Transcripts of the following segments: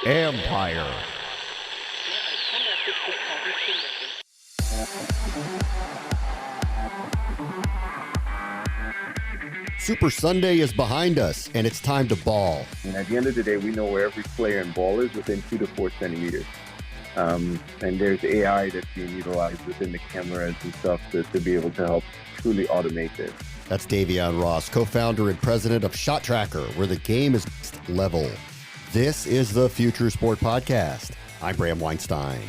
Empire. Super Sunday is behind us, and it's time to ball. And at the end of the day, we know where every player and ball is within 2 to 4 centimeters. And there's AI that's being utilized within the cameras and stuff to be able to help truly automate this. That's Davyeon Ross, co-founder and president of ShotTracker, where the game is next level. This is the Future Sport Podcast. I'm Bram Weinstein.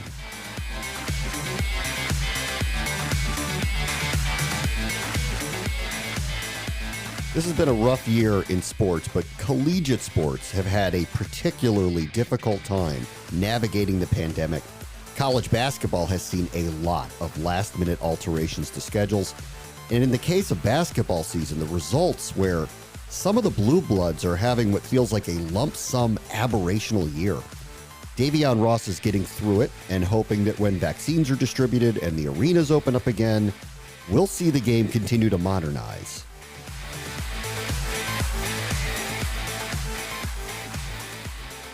This has been a rough year in sports, but collegiate sports have had a particularly difficult time navigating the pandemic. College basketball has seen a lot of last-minute alterations to schedules. And in the case of basketball season, the results where some of the Blue Bloods are having what feels like a lump sum aberrational year. Davyeon Ross is getting through it and hoping that when vaccines are distributed and the arenas open up again, we'll see the game continue to modernize.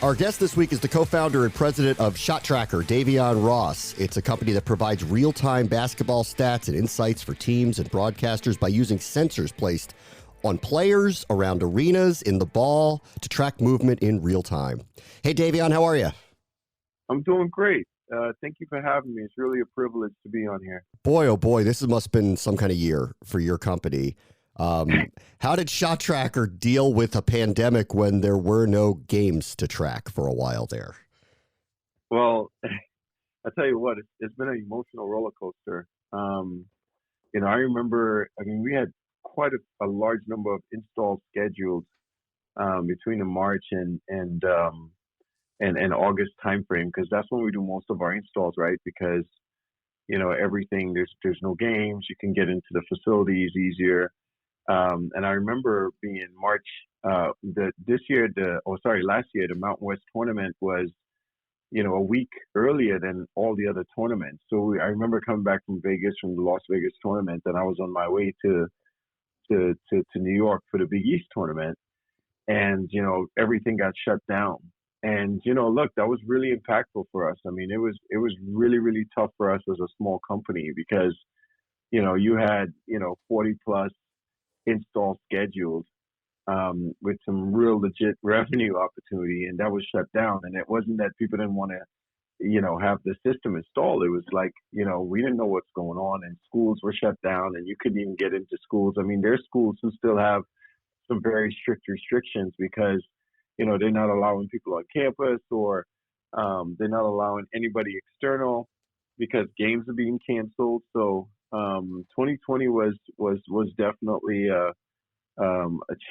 Our guest this week is the co-founder and president of ShotTracker, Davyeon Ross. It's a company that provides real-time basketball stats and insights for teams and broadcasters by using sensors placed on players, around arenas, in the ball, to track movement in real time. Hey, Davyeon, how are you? I'm doing great. Thank you for having me. It's really a privilege to be on here. Boy, oh boy, this must have been some kind of year for your company. How did ShotTracker deal with a pandemic when there were no games to track for a while there? Well, I tell you what, it's been an emotional roller coaster. I remember, we had quite a large number of installs scheduled between the March and August timeframe, because that's when we do most of our installs, right? Because everything, there's no games, you can get into the facilities easier. And I remember being in March, last year, the Mountain West tournament was, a week earlier than all the other tournaments. So I remember coming back from Vegas, from the Las Vegas tournament, and I was on my way to New York for the Big East tournament. And, everything got shut down. And, look, that was really impactful for us. I mean, it was really, really tough for us as a small company because, you had, 40 plus install scheduled with some real legit revenue opportunity, and that was shut down. And it wasn't that people didn't want to have the system installed. It was like, we didn't know what's going on, and schools were shut down, and you couldn't even get into schools. I mean, there's schools who still have some very strict restrictions because they're not allowing people on campus, or they're not allowing anybody external because games are being canceled. So 2020 was definitely a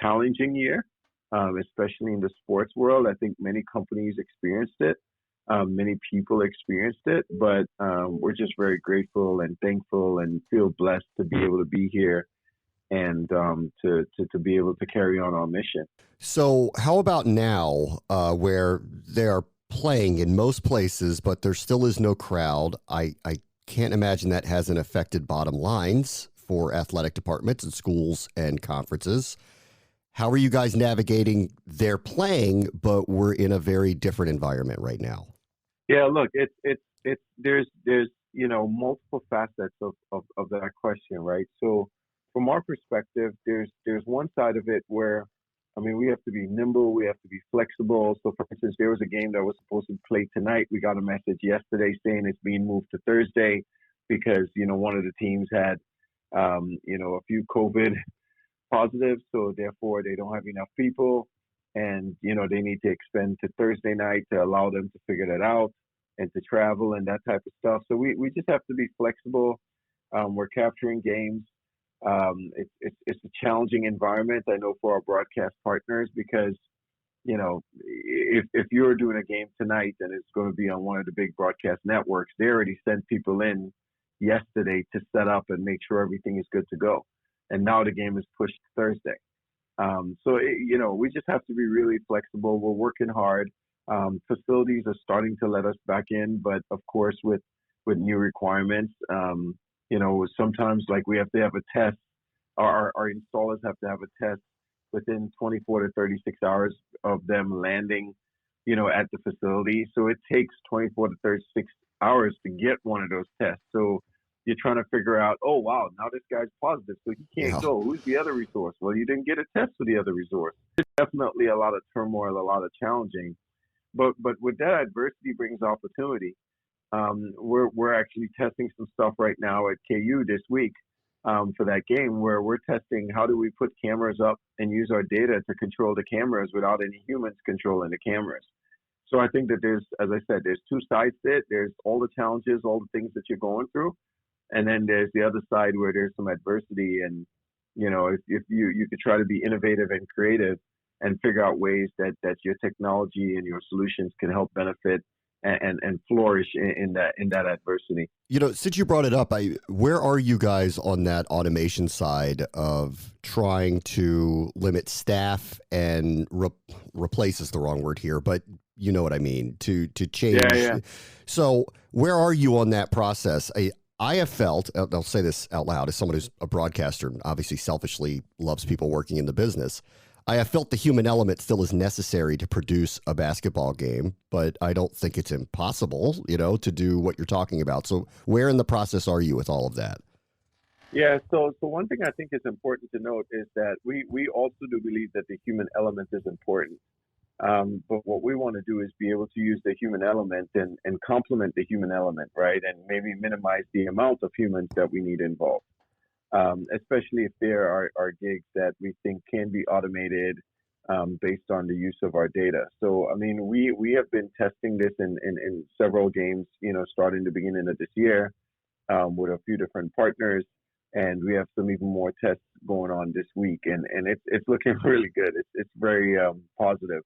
challenging year, especially in the sports world. I think many companies experienced it, many people experienced it, but we're just very grateful and thankful and feel blessed to be able to be here and to be able to carry on our mission. So how about now, where they are playing in most places, but there still is no crowd? I can't imagine that hasn't affected bottom lines for athletic departments and schools and conferences. How are you guys navigating? They're playing, but we're in a very different environment right now. Yeah, look, there's multiple facets of that question, right? So from our perspective, there's one side of it where, we have to be nimble, we have to be flexible. So for instance, there was a game that was supposed to play tonight. We got a message yesterday saying it's being moved to Thursday because, one of the teams had, a few COVID positives. So therefore they don't have enough people, and, they need to expand to Thursday night to allow them to figure that out and to travel and that type of stuff. So we just have to be flexible. We're capturing games. It's a challenging environment, I know, for our broadcast partners, because if you're doing a game tonight and it's going to be on one of the big broadcast networks, they already sent people in yesterday to set up and make sure everything is good to go, and now the game is pushed to Thursday. We just have to be really flexible. We're working hard. Facilities are starting to let us back in, but of course with new requirements, sometimes like we have to have a test. Our installers have to have a test within 24 to 36 hours of them landing, at the facility. So it takes 24 to 36 hours to get one of those tests. So you're trying to figure out, oh wow, now this guy's positive, so he can't Yeah. go. Who's the other resource? Well, you didn't get a test for the other resource. It's definitely a lot of turmoil, a lot of challenging. But with that, adversity brings opportunity. We're actually testing some stuff right now at KU this week, for that game, where we're testing how do we put cameras up and use our data to control the cameras without any humans controlling the cameras. So I think that there's, as I said, there's two sides to it. There's all the challenges, all the things that you're going through, and then there's the other side where there's some adversity. And if you could try to be innovative and creative and figure out ways that your technology and your solutions can help benefit and flourish in that adversity. Since you brought it up, where are you guys on that automation side of trying to limit staff and replace is the wrong word here, but you know what I mean, to change. Yeah. So where are you on that process? I have felt, I'll say this out loud, as someone who's a broadcaster and obviously selfishly loves people working in the business, I have felt the human element still is necessary to produce a basketball game, but I don't think it's impossible, to do what you're talking about. So where in the process are you with all of that? Yeah, so one thing I think is important to note is that we also do believe that the human element is important. But what we want to do is be able to use the human element and complement the human element, right? And maybe minimize the amount of humans that we need involved. Especially if there are gigs that we think can be automated based on the use of our data. So, I mean, we have been testing this in several games, starting the beginning of this year with a few different partners. And we have some even more tests going on this week. And it's looking really good. It's very positive.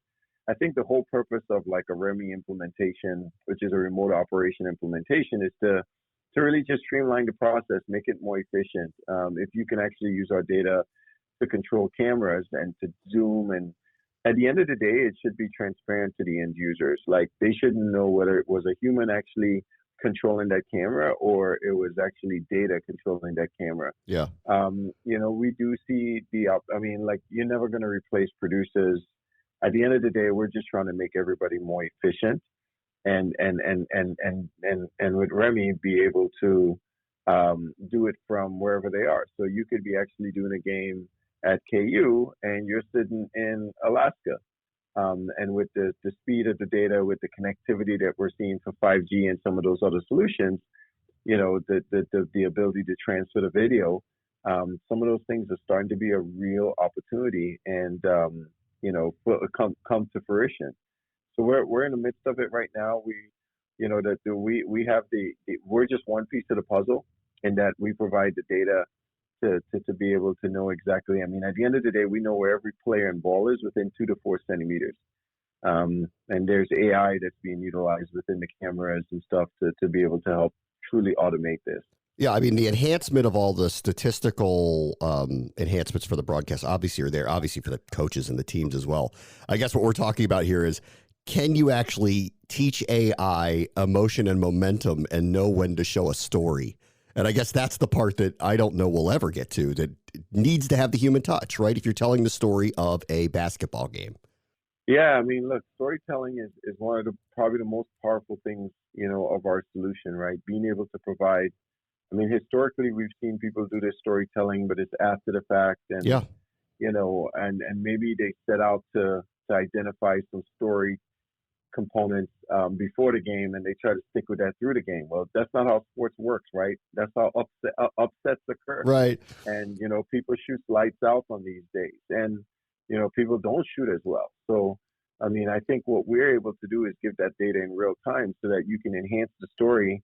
I think the whole purpose of like a REMI implementation, which is a remote operation implementation, is to really just streamline the process, make it more efficient. If you can actually use our data to control cameras and to zoom, and at the end of the day, it should be transparent to the end users. Like they shouldn't know whether it was a human actually controlling that camera or it was actually data controlling that camera. Yeah. We do see like you're never going to replace producers. At the end of the day, we're just trying to make everybody more efficient. And with Remy be able to do it from wherever they are. So you could be actually doing a game at KU and you're sitting in Alaska. And with the speed of the data, with the connectivity that we're seeing for 5G and some of those other solutions, the ability to transfer the video, some of those things are starting to be a real opportunity and come to fruition. So we're in the midst of it right now. We have we're just one piece of the puzzle in that we provide the data to be able to know exactly. I mean, at the end of the day, we know where every player and ball is within 2 to 4 centimeters. And there's AI that's being utilized within the cameras and stuff to be able to help truly automate this. Yeah, I mean, the enhancement of all the statistical enhancements for the broadcast obviously are there, obviously for the coaches and the teams as well. I guess what we're talking about here is, can you actually teach AI emotion and momentum and know when to show a story? And I guess that's the part that I don't know we'll ever get to, that needs to have the human touch, right? If you're telling the story of a basketball game. Yeah, I mean, look, storytelling is one of probably the most powerful things, of our solution, right? Being able to provide. I mean, historically, we've seen people do this storytelling, but it's after the fact, and yeah, and maybe they set out to identify some story components before the game, and they try to stick with that through the game. Well, that's not how sports works, right? That's how upsets occur, right? And people shoot lights out on these days, and people don't shoot as well. So, I mean, I think what we're able to do is give that data in real time so that you can enhance the story,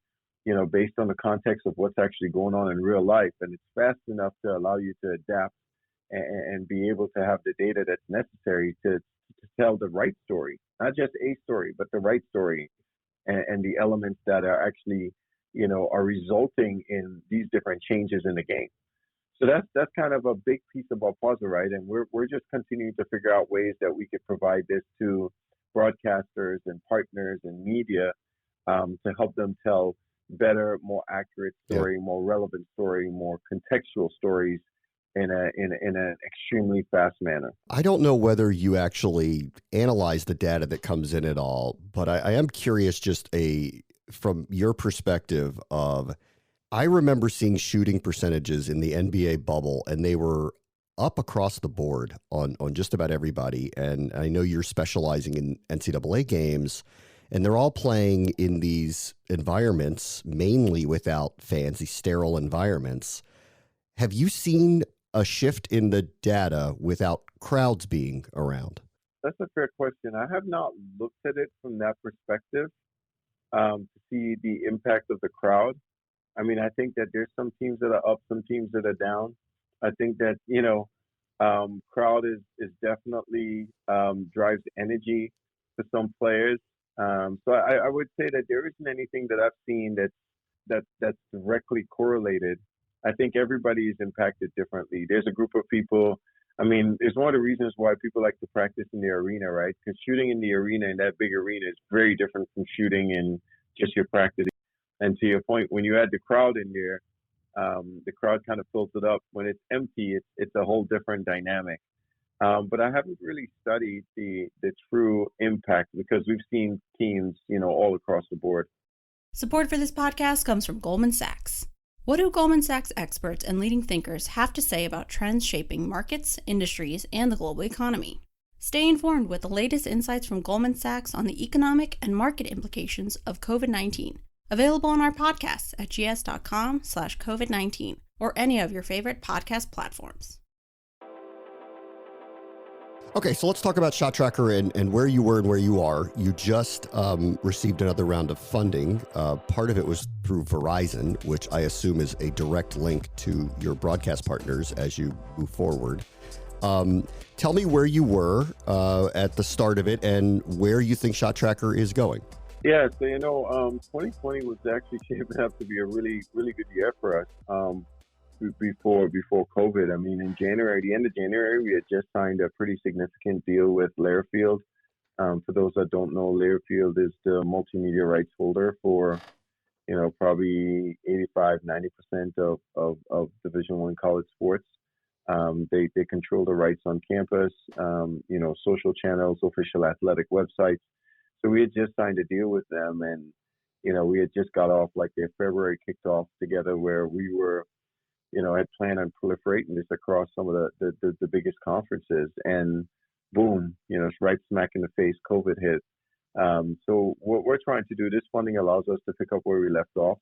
based on the context of what's actually going on in real life. And it's fast enough to allow you to adapt and be able to have the data that's necessary to tell the right story, not just a story, but the right story and the elements that are actually, are resulting in these different changes in the game. So that's kind of a big piece of our puzzle, right? And we're just continuing to figure out ways that we could provide this to broadcasters and partners and media to help them tell better, more accurate story, more relevant story, more contextual stories in an extremely fast manner. I don't know whether you actually analyze the data that comes in at all, but I am curious from your perspective of, I remember seeing shooting percentages in the NBA bubble, and they were up across the board on just about everybody. And I know you're specializing in NCAA games, and they're all playing in these environments, mainly without fans, these sterile environments. Have you seen a shift in the data without crowds being around? That's a fair question. I have not looked at it from that perspective to see the impact of the crowd. I mean, I think that there's some teams that are up, some teams that are down. I think that, crowd is definitely drives energy for some players. So I would say that there isn't anything that I've seen that's directly correlated. I think everybody is impacted differently. There's a group of people. I mean, it's one of the reasons why people like to practice in the arena, right? Because shooting in the arena, in that big arena, is very different from shooting in just your practice. And to your point, when you add the crowd in there, the crowd kind of fills it up. When it's empty, it's a whole different dynamic. But I haven't really studied the true impact, because we've seen teams, all across the board. Support for this podcast comes from Goldman Sachs. What do Goldman Sachs experts and leading thinkers have to say about trends shaping markets, industries, and the global economy? Stay informed with the latest insights from Goldman Sachs on the economic and market implications of COVID-19. Available on our podcasts at gs.com/COVID-19 or any of your favorite podcast platforms. Okay, so let's talk about ShotTracker and where you were and where you are. You just received another round of funding. Part of it was through Verizon, which I assume is a direct link to your broadcast partners as you move forward. Tell me where you were at the start of it and where you think ShotTracker is going. Yeah, so 2020 was actually shaping up to be a really, really good year for us. Before COVID. I mean, in January, the end of January, we had just signed a pretty significant deal with Learfield. For those that don't know, Learfield is the multimedia rights holder for, probably 85-90% of Division I college sports. They control the rights on campus, social channels, official athletic websites. So we had just signed a deal with them, and we had just got off, like, their February kicked off together, where we were, had planned on proliferating this across some of the biggest conferences, and boom, it's right smack in the face, COVID hit. So what we're trying to do, this funding allows us to pick up where we left off,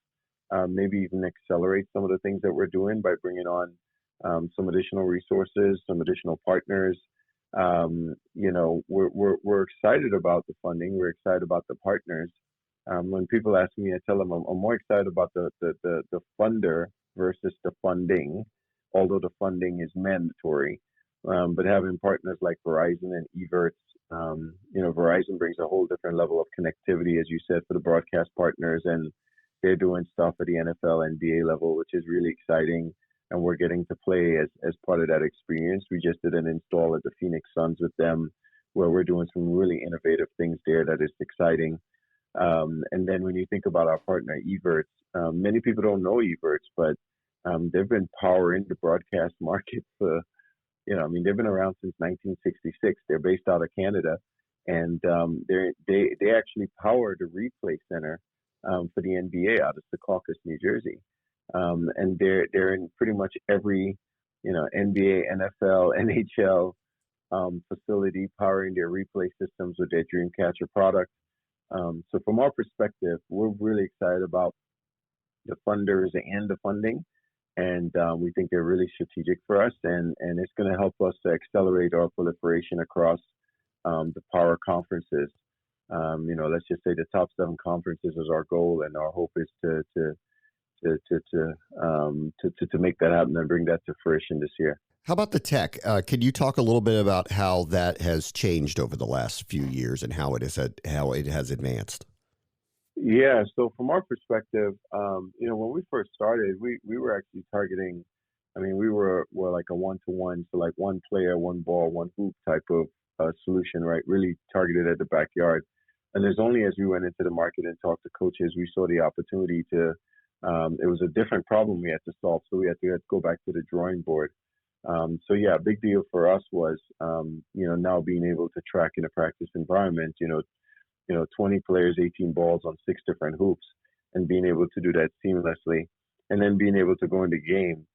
maybe even accelerate some of the things that we're doing by bringing on some additional resources, some additional partners. We're excited about the funding. We're excited about the partners. When people ask me, I tell them I'm more excited about the funder versus the funding, although the funding is mandatory. But having partners like Verizon and Evertz, Verizon brings a whole different level of connectivity, as you said, for the broadcast partners, and they're doing stuff at the NFL, NBA level, which is really exciting. And we're getting to play as part of that experience. We just did an install at the Phoenix Suns with them, where we're doing some really innovative things there that is exciting. And then when you think about our partner, Evertz, many people don't know Evertz, but they've been powering the broadcast market for, they've been around since 1966. They're based out of Canada, and they actually power the replay center for the NBA out of Secaucus, New Jersey. And they're in pretty much every, NBA, NFL, NHL facility, powering their replay systems with their Dreamcatcher product. So from our perspective, we're really excited about the funders and the funding, and we think they're really strategic for us, and it's going to help us to accelerate our proliferation across the power conferences. Let's just say the top 7 conferences is our goal, and our hope is to make that happen and bring that to fruition this year. How about the tech? Can you talk a little bit about how that has changed over the last few years and how it has advanced? Yeah. So from our perspective, when we first started, we were actually targeting. I mean, we were like a 1-to-1, so like one player, one ball, one hoop type of solution, right? Really targeted at the backyard. And there's only as we went into the market and talked to coaches, we saw the opportunity to. It was a different problem we had to solve, so we had to go back to the drawing board. So yeah, a big deal for us was, now being able to track in a practice environment, 20 players, 18 balls on 6 different hoops, and being able to do that seamlessly, and then being able to go into game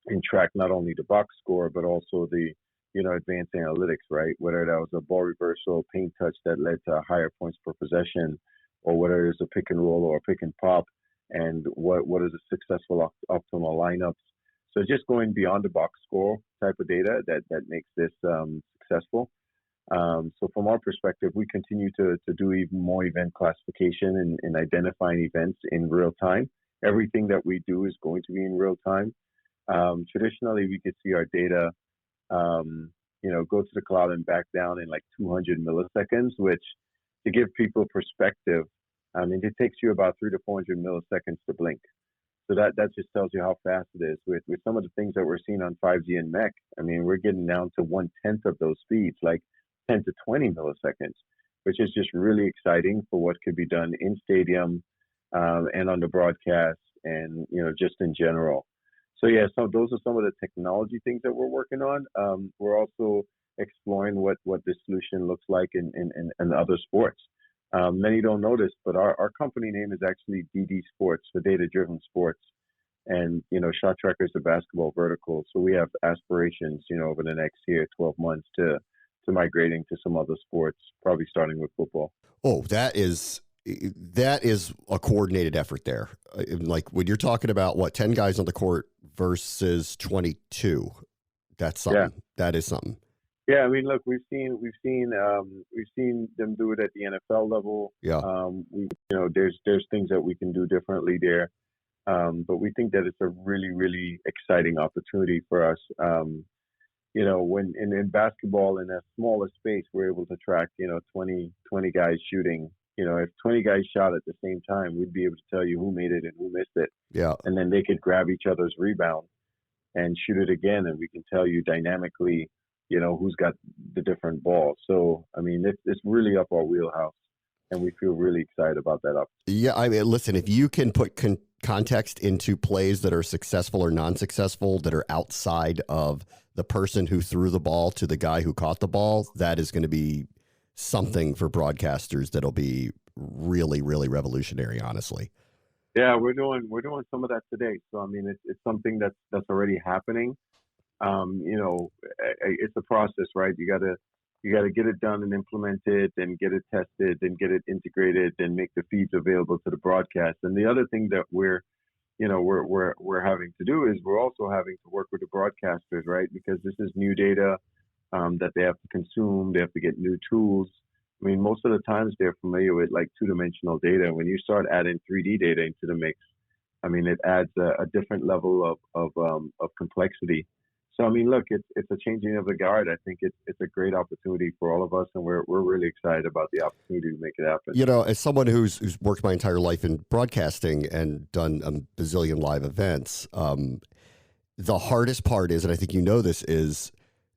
and track not only the box score but also the advanced analytics, right? Whether that was a ball reversal, paint touch that led to higher points per possession, or whether it's a pick and roll or a pick and pop, and what is a successful optimal lineups. So just going beyond the box score type of data that makes this successful. So from our perspective, we continue to do even more event classification and identifying events in real time. Everything that we do is going to be in real time. Traditionally, we could see our data, go to the cloud and back down in like 200 milliseconds, which, to give people perspective, it takes you about 300 to 400 milliseconds to blink. So that just tells you how fast it is. With some of the things that we're seeing on 5G and MEC, we're getting down to 1/10 of those speeds, like 10 to 20 milliseconds, which is just really exciting for what could be done in stadium and on the broadcast and, just in general. So yeah, so those are some of the technology things that we're working on. We're also exploring what this solution looks like in other sports. Many don't know this, but our company name is actually DD Sports, for data-driven sports. And, ShotTracker is a basketball vertical. So we have aspirations, over the next year, 12 months to migrating to some other sports, probably starting with football. Oh, that is a coordinated effort there. Like when you're talking about 10 guys on the court versus 22, that's something. Yeah. That is something. Yeah, look, we've seen them do it at the NFL level. Yeah. There's things that we can do differently there, but we think that it's a really, really exciting opportunity for us. When in basketball, in a smaller space, we're able to track 20 guys shooting. If 20 guys shot at the same time, we'd be able to tell you who made it and who missed it. Yeah. And then they could grab each other's rebound and shoot it again, and we can tell you dynamically, who's got the different balls. So, it's really up our wheelhouse, and we feel really excited about that opportunity. Yeah, listen, if you can put context into plays that are successful or non-successful that are outside of the person who threw the ball to the guy who caught the ball, that is going to be something for broadcasters that'll be really, really revolutionary, honestly. Yeah, we're doing some of that today. So, it's something that's already happening. It's a process, right? You gotta get it done and implement it, and get it tested, and get it integrated, and make the feeds available to the broadcast. And the other thing that we're having to do is we're also having to work with the broadcasters, right? Because this is new data that they have to consume. They have to get new tools. Most of the times they're familiar with like 2-dimensional data. When you start adding 3D data into the mix, it adds a different level of complexity. So, look, it's a changing of the guard. I think it's a great opportunity for all of us, and we're really excited about the opportunity to make it happen. As someone who's worked my entire life in broadcasting and done a bazillion live events, the hardest part is, and I think this, is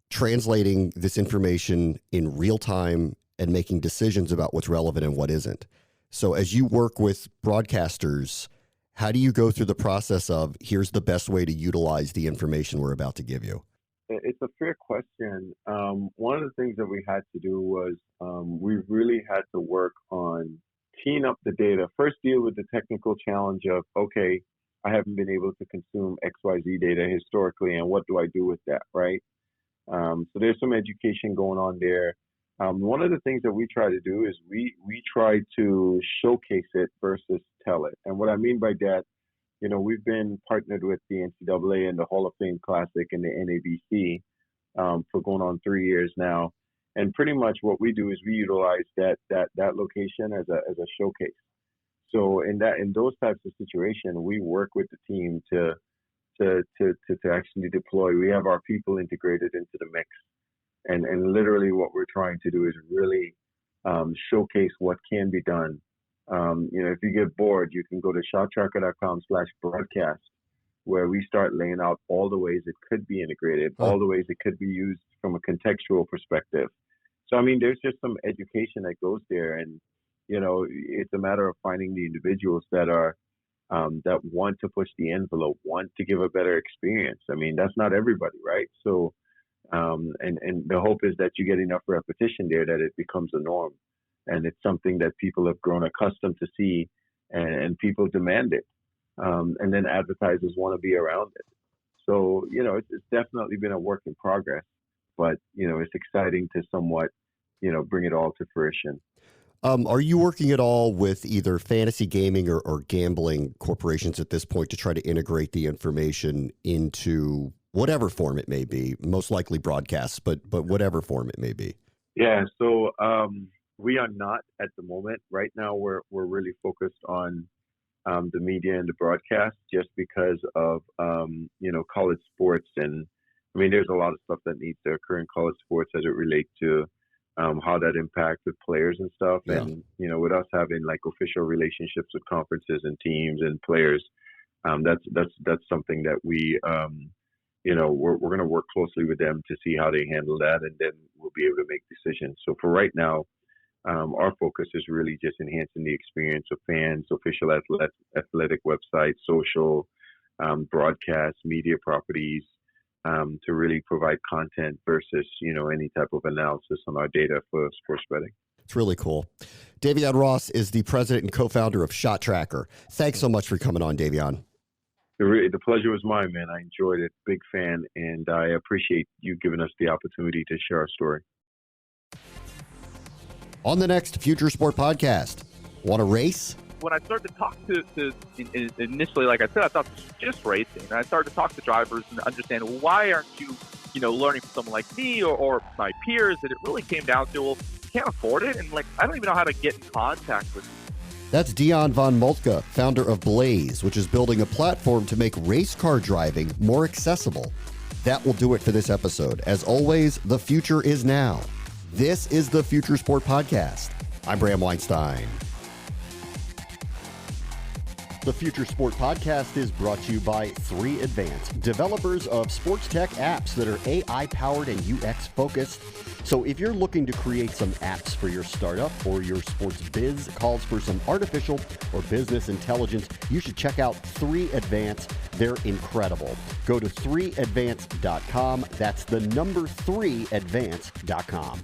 translating this information in real time and making decisions about what's relevant and what isn't. So as you work with broadcasters, how do you go through the process of, here's the best way to utilize the information we're about to give you? It's a fair question. One of the things that we had to do was we really had to work on teeing up the data. First, deal with the technical challenge of, okay, I haven't been able to consume XYZ data historically, and what do I do with that, right? So there's some education going on there. One of the things that we try to do is we try to showcase it versus tell it. And what I mean by that, we've been partnered with the NCAA and the Hall of Fame Classic and the NABC for going on 3 years now. And pretty much what we do is we utilize that location as a showcase. So in those types of situations, we work with the team to actually deploy. We have our people integrated into the mix. And literally what we're trying to do is really showcase what can be done. If you get bored, you can go to shottracker.com/broadcast, where we start laying out all the ways it could be integrated, all the ways it could be used from a contextual perspective. So, there's just some education that goes there. And, it's a matter of finding the individuals that are that want to push the envelope, want to give a better experience. I mean, that's not everybody, right? So, and the hope is that you get enough repetition there that it becomes a norm, and it's something that people have grown accustomed to see, and people demand it, and then advertisers want to be around it. So, it's definitely been a work in progress, but it's exciting to somewhat, bring it all to fruition. Are you working at all with either fantasy gaming or gambling corporations at this point to try to integrate the information into whatever form it may be, most likely broadcasts, but whatever form it may be? Yeah, so we are not at the moment. Right now, we're really focused on the media and the broadcast, just because of college sports, and I mean, there's a lot of stuff that needs to occur in college sports as it relates to how that impacts with players and stuff. Yeah. And, with us having like official relationships with conferences and teams and players, that's something that we, we're going to work closely with them to see how they handle that. And then we'll be able to make decisions. So for right now, our focus is really just enhancing the experience of fans, official athletic websites, social, broadcast, media properties, to really provide content versus, any type of analysis on our data for sports betting. It's really cool. Davyeon Ross is the president and co-founder of ShotTracker. Thanks so much for coming on, Davyeon. The pleasure was mine, man. I enjoyed it. Big fan, and I appreciate you giving us the opportunity to share our story. On the next Future Sport podcast, want to race? When I started to talk to initially, like I said, I thought this was just racing. And I started to talk to drivers and understand, well, why aren't you, learning from someone like me or my peers? And it really came down to, well, you can't afford it. And I don't even know how to get in contact with you. That's Dion von Moltke, founder of Blaze, which is building a platform to make race car driving more accessible. That will do it for this episode. As always, the future is now. This is the Future Sport Podcast. I'm Bram Weinstein. The Future Sport Podcast is brought to you by 3 Advance, developers of sports tech apps that are AI-powered and UX-focused. So if you're looking to create some apps for your startup or your sports biz calls for some artificial or business intelligence, you should check out 3 Advance. They're incredible. Go to 3advance.com. That's the number 3advance.com.